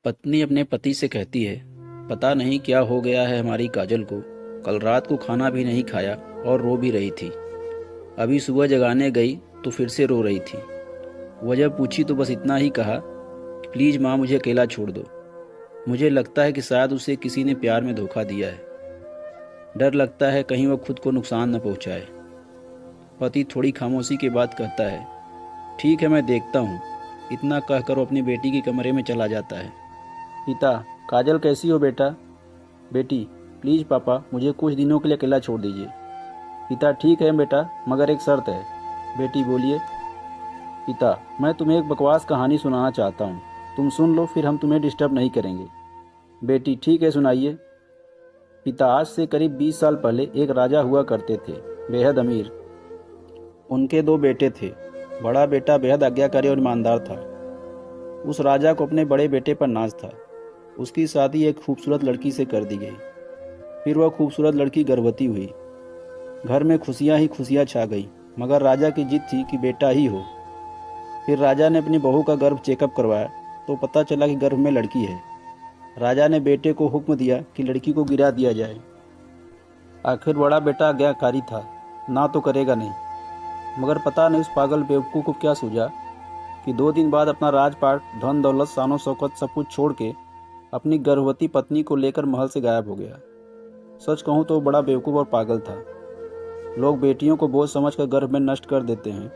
पत्नी अपने पति से कहती है, पता नहीं क्या हो गया है हमारी काजल को। कल रात को खाना भी नहीं खाया और रो भी रही थी। अभी सुबह जगाने गई तो फिर से रो रही थी। वजह पूछी तो बस इतना ही कहा, प्लीज़ माँ मुझे अकेला छोड़ दो। मुझे लगता है कि शायद उसे किसी ने प्यार में धोखा दिया है। डर लगता है कहीं वह खुद को नुकसान न पहुँचाए। पति थोड़ी खामोशी के बाद कहता है, ठीक है मैं देखता हूँ। इतना कहकर वो अपनी बेटी के कमरे में चला जाता है। पिता, काजल कैसी हो बेटा? बेटी, प्लीज़ पापा मुझे कुछ दिनों के लिए अकेला छोड़ दीजिए। पिता, ठीक है बेटा, मगर एक शर्त है। बेटी, बोलिए। पिता, मैं तुम्हें एक बकवास कहानी सुनाना चाहता हूँ। तुम सुन लो, फिर हम तुम्हें डिस्टर्ब नहीं करेंगे। बेटी, ठीक है सुनाइए। पिता, आज से करीब 20 साल पहले एक राजा हुआ करते थे, बेहद अमीर। उनके 2 बेटे थे। बड़ा बेटा बेहद आज्ञाकारी और ईमानदार था। उस राजा को अपने बड़े बेटे पर नाज था। उसकी शादी एक खूबसूरत लड़की से कर दी गई। फिर वह खूबसूरत लड़की गर्भवती हुई। घर में खुशियां ही खुशियां छा गई, मगर राजा की जिद थी कि बेटा ही हो। फिर राजा ने अपनी बहू का गर्भ चेकअप करवाया तो पता चला कि गर्भ में लड़की है। राजा ने बेटे को हुक्म दिया कि लड़की को गिरा दिया जाए। आखिर बड़ा बेटा आज्ञाकारी था, ना तो करेगा नहीं। मगर पता नहीं उस पागल बेवकूफ़ को क्या सूझा कि 2 दिन बाद अपना राजपाट, धन दौलत, शानो शौकत सब कुछ छोड़ के अपनी गर्भवती पत्नी को लेकर महल से गायब हो गया। सच कहूँ तो वो बड़ा बेवकूफ़ और पागल था। लोग बेटियों को बोझ समझकर गर्भ में नष्ट कर देते हैं,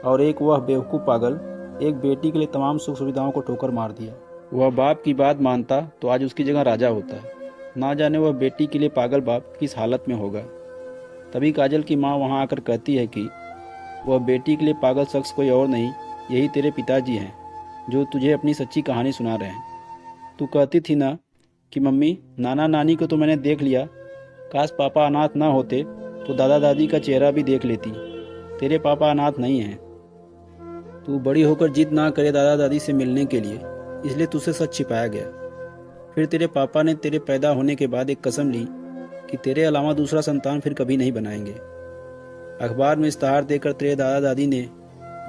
और एक वह बेवकूफ़ पागल एक बेटी के लिए तमाम सुख सुविधाओं को ठोकर मार दिया। वह बाप की बात मानता तो आज उसकी जगह राजा होता। ना जाने वह बेटी के लिए पागल बाप किस हालत में होगा। तभी काजल की माँ वहाँ आकर कहती है कि वह बेटी के लिए पागल शख्स कोई और नहीं, यही तेरे पिताजी हैं जो तुझे अपनी सच्ची कहानी सुना रहे हैं। तू कहती थी ना कि मम्मी, नाना नानी को तो मैंने देख लिया, काश पापा अनाथ ना होते तो दादा दादी का चेहरा भी देख लेती। तेरे पापा अनाथ नहीं हैं। तू बड़ी होकर जिद ना करे दादा दादी से मिलने के लिए, इसलिए तुझसे सच छिपाया गया। फिर तेरे पापा ने तेरे पैदा होने के बाद एक कसम ली कि तेरे अलावा दूसरा संतान फिर कभी नहीं बनाएंगे। अखबार में इश्तहार देकर तेरे दादा दादी ने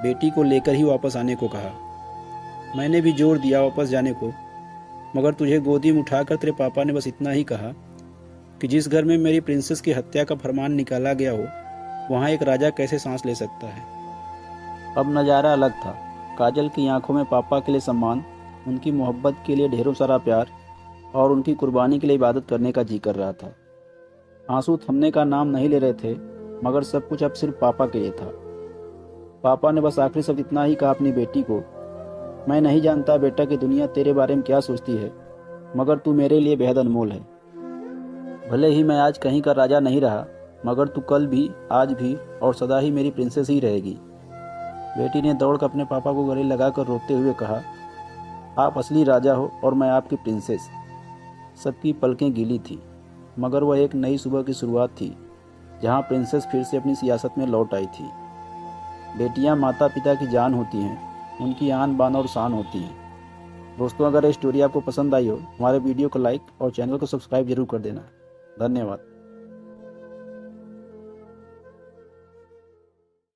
बेटी को लेकर ही वापस आने को कहा। मैंने भी जोर दिया वापस जाने को, मगर तुझे गोदी में उठाकर तेरे पापा ने बस इतना ही कहा कि जिस घर में मेरी प्रिंसेस की हत्या का फरमान निकाला गया हो, वहाँ एक राजा कैसे सांस ले सकता है। अब नज़ारा अलग था। काजल की आंखों में पापा के लिए सम्मान, उनकी मोहब्बत के लिए ढेरों सारा प्यार और उनकी कुर्बानी के लिए इबादत करने का जी कर रहा था। आंसू थमने का नाम नहीं ले रहे थे, मगर सब कुछ अब सिर्फ पापा के लिए था। पापा ने बस आखिरी शब्द इतना ही कहा अपनी बेटी को, मैं नहीं जानता बेटा कि दुनिया तेरे बारे में क्या सोचती है, मगर तू मेरे लिए बेहद अनमोल है। भले ही मैं आज कहीं का राजा नहीं रहा, मगर तू कल भी, आज भी और सदा ही मेरी प्रिंसेस ही रहेगी। बेटी ने दौड़कर अपने पापा को गले लगाकर रोते हुए कहा, आप असली राजा हो और मैं आपकी प्रिंसेस। सबकी पलकें गीली थी, मगर वह एक नई सुबह की शुरुआत थी जहाँ प्रिंसेस फिर से अपनी सियासत में लौट आई थी। बेटियाँ माता पिता की जान होती हैं, उनकी आन बान और शान होती हैं। दोस्तों, अगर ये स्टोरी आपको पसंद आई हो, हमारे वीडियो को लाइक और चैनल को सब्सक्राइब जरूर कर देना। धन्यवाद।